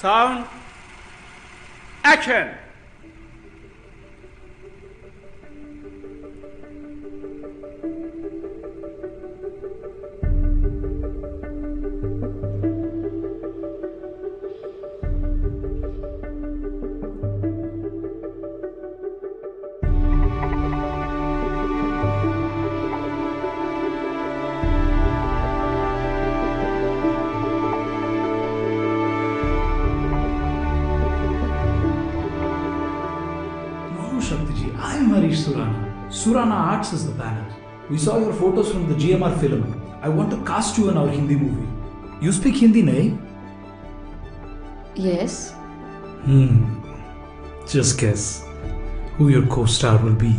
Sound. Action. Shakti, I am Harish Surana. Surana Arts is the banner. We saw your photos from the GMR film. I want to cast you in our Hindi movie. You speak Hindi, nahi? Yes. Just guess who your co-star will be.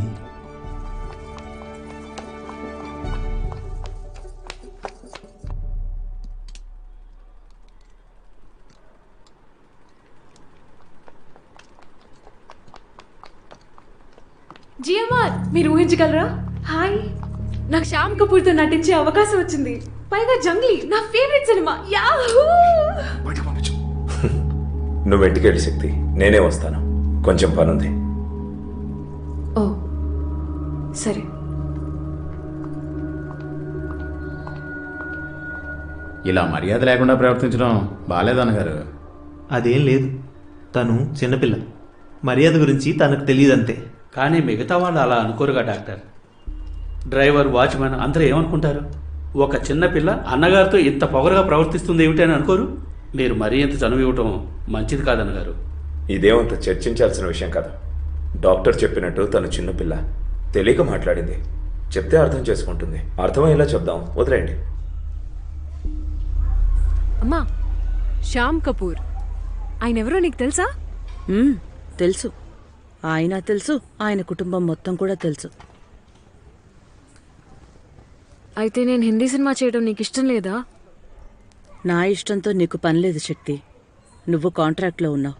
GMR, మీరు ఊహించగలరా? Hi, నాకు శ్యామ్ కపూర్తో నటించే అవకాశం వచ్చింది. పైగా జంగ్లీ నా favourite cinema. Yahoo! నువ్వు ఇంటికెళ్ళి శక్తి, నేనే వస్తాను. కొంచెం పనుంది. ఓ సరే. ఇలా మర్యాద లేకుండా ప్రవర్తించడం బాలేదన్నగారు. అదేం లేదు, తను చిన్నపిల్ల, మర్యాద గురించి తనకు తెలియదంతే. కానీ మిగతా వాళ్ళు అలా అనుకోరుగా డాక్టర్. డ్రైవర్, వాచ్మెన్ అందరూ ఏమనుకుంటారు? ఒక చిన్నపిల్ల అన్నగారితో ఇంత పొగరుగా ప్రవర్తిస్తుంది ఏమిటి అని అనుకోరు? మీరు మరీ ఇంత చనువు ఇవ్వటం మంచిది కాదన్నగారు. ఇదేమంత చర్చించాల్సిన విషయం కాదు. డాక్టర్ చెప్పినట్టు తను చిన్నపిల్ల, తెలియక మాట్లాడింది. చెప్తే అర్థం చేసుకుంటుంది. అర్థమయ్యేలా చెప్దాం, వదిలేయండి. అమ్మా, శ్యామ్ కపూర్ ఆయన ఎవరో నీకు తెలుసా? తెలుసు. ఆయన తెలుసు, ఆయన కుటుంబం మొత్తం కూడా తెలుసు. అయితే నేను హిందీ సినిమా చేయడం నీకు ఇష్టం లేదా? నా ఇష్టంతో నీకు పనిలేదు శక్తి. నువ్వు కాంట్రాక్ట్లో ఉన్నావు.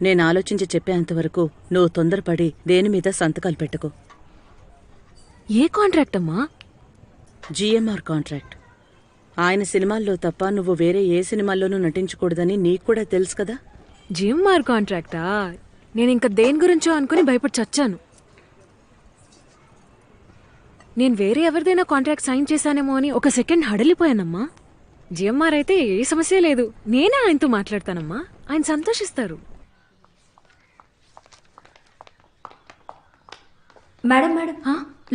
నేను ఆలోచించి చెప్పేంతవరకు నువ్వు తొందరపడి దేని మీద సంతకాలు పెట్టుకో. ఏ కాంట్రాక్ట్ అమ్మా? GMR contract. ఆయన సినిమాల్లో తప్ప నువ్వు వేరే ఏ సినిమాల్లోనూ నటించకూడదని నీకు కూడా తెలుసు కదా. జిఎంఆర్ కాంట్రాక్టా? నేను ఇంకా దేని గురించో అనుకుని భయపడి చచ్చాను. నేను వేరే ఎవరిదైనా కాంట్రాక్ట్ సైన్ చేశానేమో అని ఒక సెకండ్ హడలిపోయానమ్మా. జిఎంఆర్ అయితే ఏ సమస్య లేదు, నేనే ఆయనతో మాట్లాడతానమ్మా. ఆయన సంతోషిస్తారు. మేడం మేడం,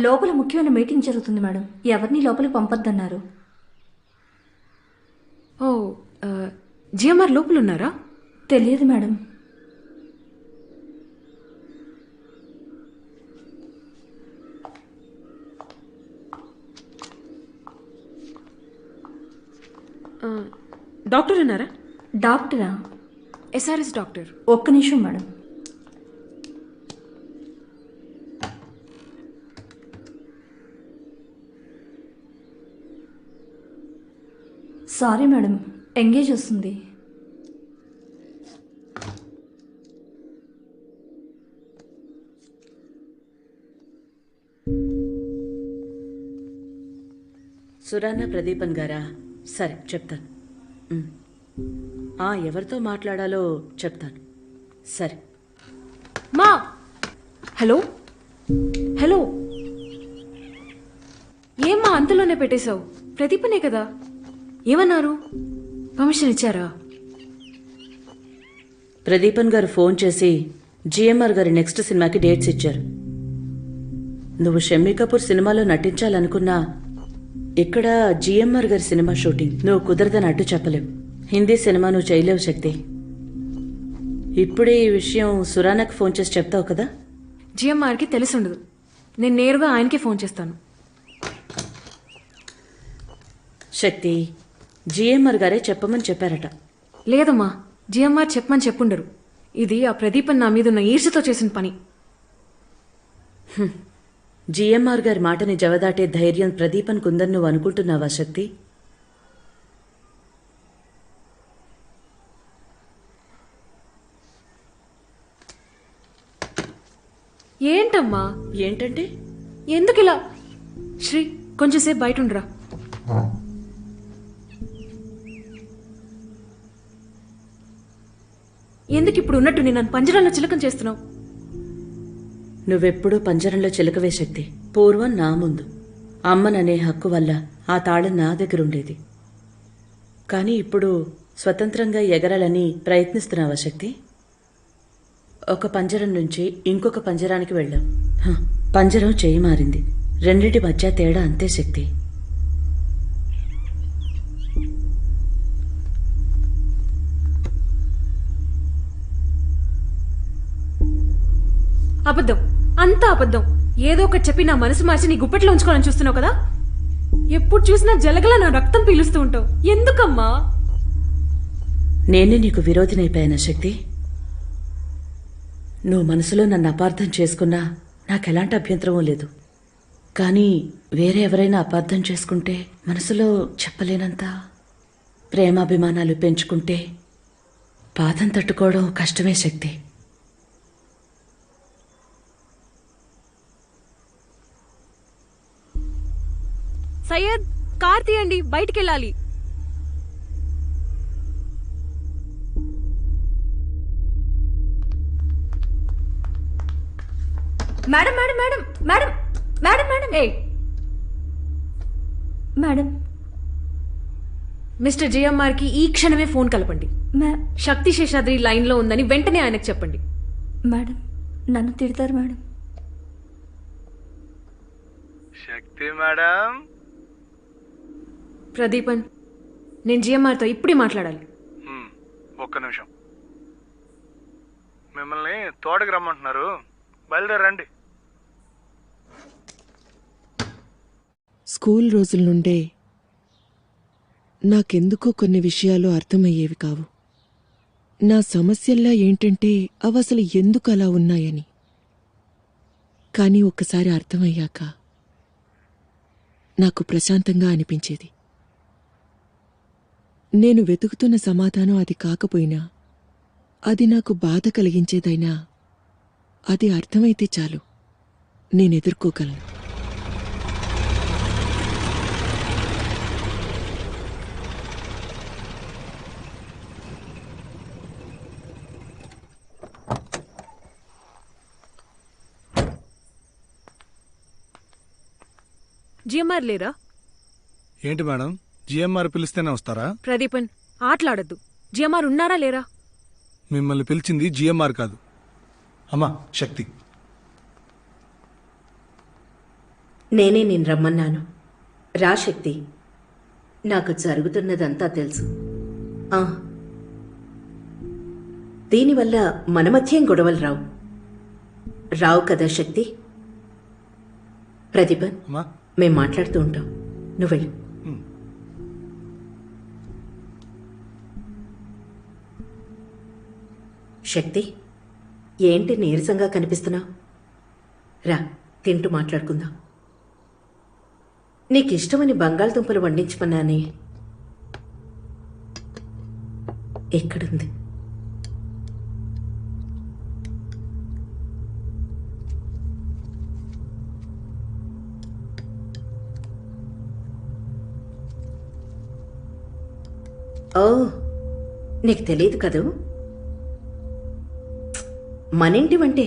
లోపల ముఖ్యమైన మీటింగ్ జరుగుతుంది మేడం. ఎవరిని లోపలికి పంపొద్దన్నారు. ఓ, జిఎంఆర్ లోపల ఉన్నారా? తెలియదు మేడం. డాక్టర్ ఉన్నారా? డాక్టరా? SRS doctor. ఒక్క నిమిషం మేడం. సారీ మేడం, ఎంగేజ్ వస్తుంది. సురానా ప్రదీపన్ గారా? సరే చెప్తాను. ఎవరితో మాట్లాడాలో చెప్తాను. సరే. మా, హలో హలో, ఏమ్మా అంతలోనే పెట్టేశావు? ప్రదీపనే కదా. ఏమన్నారు? పర్మిషన్ ఇచ్చారా? ప్రదీపన్ గారు ఫోన్ చేసి జిఎంఆర్ గారి నెక్స్ట్ సినిమాకి డేట్స్ ఇచ్చారు. నువ్వు షమ్మీ కపూర్ సినిమాలో నటించాలనుకున్నా ఇక్కడ జిఎంఆర్ గారి సినిమా షూటింగ్. నువ్వు కుదరదని అడ్డు చెప్పలేవు. హిందీ సినిమా నువ్వు చేయలేవు శక్తి. ఇప్పుడే ఈ విషయం సురానాకి ఫోన్ చేసి చెప్తావు కదా. జిఎంఆర్కి తెలిసి ఉండదు. నేను నేరుగా ఆయనకే ఫోన్ చేస్తాను. శక్తి, జిఎంఆర్ గారే చెప్పమని చెప్పారట. లేదమ్మా, జిఎంఆర్ చెప్పమని చెప్పుండరు. ఇది ఆ ప్రదీపన్ నా మీద ఉన్న ఈర్ష్యతో చేసిన పని. జిఎంఆర్ గారి మాటని జవదాటే ధైర్యం ప్రదీపన్ కుందని నువ్వు అనుకుంటున్నావా శక్తి? ఏంటమ్మా? ఏంటంటే ఎందుకిలా? శ్రీ, కొంచెంసేపు బయట ఉండరా. ఎందుకు ఇప్పుడు ఉన్నట్టు నేను నన్ను పంజరంలో చిలకం చేస్తున్నావు? నువ్వెప్పుడూ పంజరంలో చిలకవే శక్తి. పూర్వం నా ముందు అమ్మననే హక్కు వల్ల ఆ తాళం నా దగ్గర ఉండేది. కానీ ఇప్పుడు స్వతంత్రంగా ఎగరాలని ప్రయత్నిస్తున్నావా శక్తి? ఒక పంజరం నుంచి ఇంకొక పంజరానికి వెళ్ళాం. పంజరం చేయి మారింది. రెండింటి మధ్య తేడా అంతే శక్తి. అబద్ధం, అంతా అబద్ధం. ఏదో ఒకటి చెప్పి నా మనసు మార్చి నీ గుప్పెట్లో ఉంచుకోవాలని చూస్తున్నావు కదా. ఎప్పుడు చూసినా జలగల నా రక్తం పీలుస్తూ ఉంటావు. ఎందుకమ్మా? నేనే నీకు విరోధినైపోయానా శక్తి? నువ్వు మనసులో నన్ను అపార్థం చేసుకున్నా నాకెలాంటి అభ్యంతరమూ లేదు. కానీ వేరే ఎవరైనా అపార్థం చేసుకుంటే, మనసులో చెప్పలేనంత ప్రేమాభిమానాలు పెంచుకుంటే బాధను తట్టుకోవడం కష్టమే శక్తి. సయ్యద్, కార్ తీయండి, బయటికెళ్ళాలి. Madam madam madam madam madam madam ఏ మేడం మిస్టర్ జిఎంఆర్ కి ఈ క్షణమే ఫోన్ కలపండి. శక్తి శేషాద్రి లైన్ లో ఉందని వెంటనే ఆయనకు చెప్పండి. మేడం నన్ను తిడతారు మేడం. శక్తి మేడం. ప్రదీపన్, నేను జిఎంఆర్తో ఇప్పుడే మాట్లాడాలి. ఒక్క నిమిషం. మిమ్మల్ని తోటకి రమ్మంటున్నారు, బయలుదేరండి. స్కూల్ రోజుల నుండే నాకెందుకో కొన్ని విషయాలు అర్థమయ్యేవి కావు. నా సమస్యల్లా ఏంటంటే అవసలు ఎందుకు అలా ఉన్నాయని. కానీ ఒక్కసారి అర్థమయ్యాక నాకు ప్రశాంతంగా అనిపించేది. నేను వెతుకుతున్న సమాధానం అది కాకపోయినా, అది నాకు బాధ కలిగించేదైనా, అది అర్థమైతే చాలు, నేనెదుర్కోగలను. జిఎంఆర్ లేరా? ఏంటి మేడం, జిఎంఆర్ పిలిస్తేనే వస్తారా? ప్రదీపన్, ఆటలాడద్దు. జిఎంఆర్ ఉన్నారా లేరా? మిమ్మల్ని పిలిచింది జిఎంఆర్ కాదు, అమ్మా శక్తి. నేనే నేను రమ్మన్నాను. రా శక్తి, నాకు జరుగుతున్నదంతా తెలుసు. దీనివల్ల మన మధ్యేం గొడవలు రావు కదా శక్తి. ప్రదీపన్, మేం మాట్లాడుతూ ఉంటాం, నువ్వెళ్ళు. శక్తి, ఏంటి నీరసంగా కనిపిస్తున్నావు? రా, తింటూ మాట్లాడుకుందాం. నీకిష్టమని బంగాళదుంపలు వండించమన్నానే, ఎక్కడుంది? ఓ, నీకు తెలియదు కదూ, మనింటి వంటే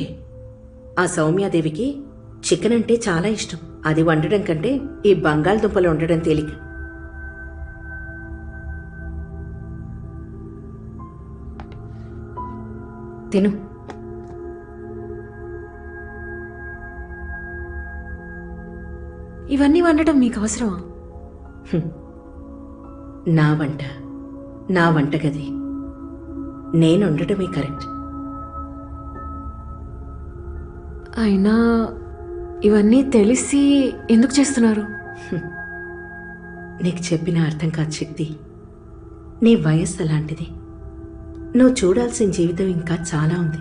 ఆ సౌమ్యాదేవికి చికెన్ అంటే చాలా ఇష్టం. అది వండడం కంటే ఈ బంగాళదుంపలు వండడం తేలిక. తిను. ఇవన్నీ వండటం మీకు అవసరమా? నా వంటగది నేను వండటమే కరెక్ట్. అయినా ఇవన్నీ తెలిసి ఎందుకు చేస్తున్నారు? నీకు చెప్పిన అర్థం కాదు శక్తి. నీ వయస్సు అలాంటిది. నువ్వు చూడాల్సిన జీవితం ఇంకా చాలా ఉంది.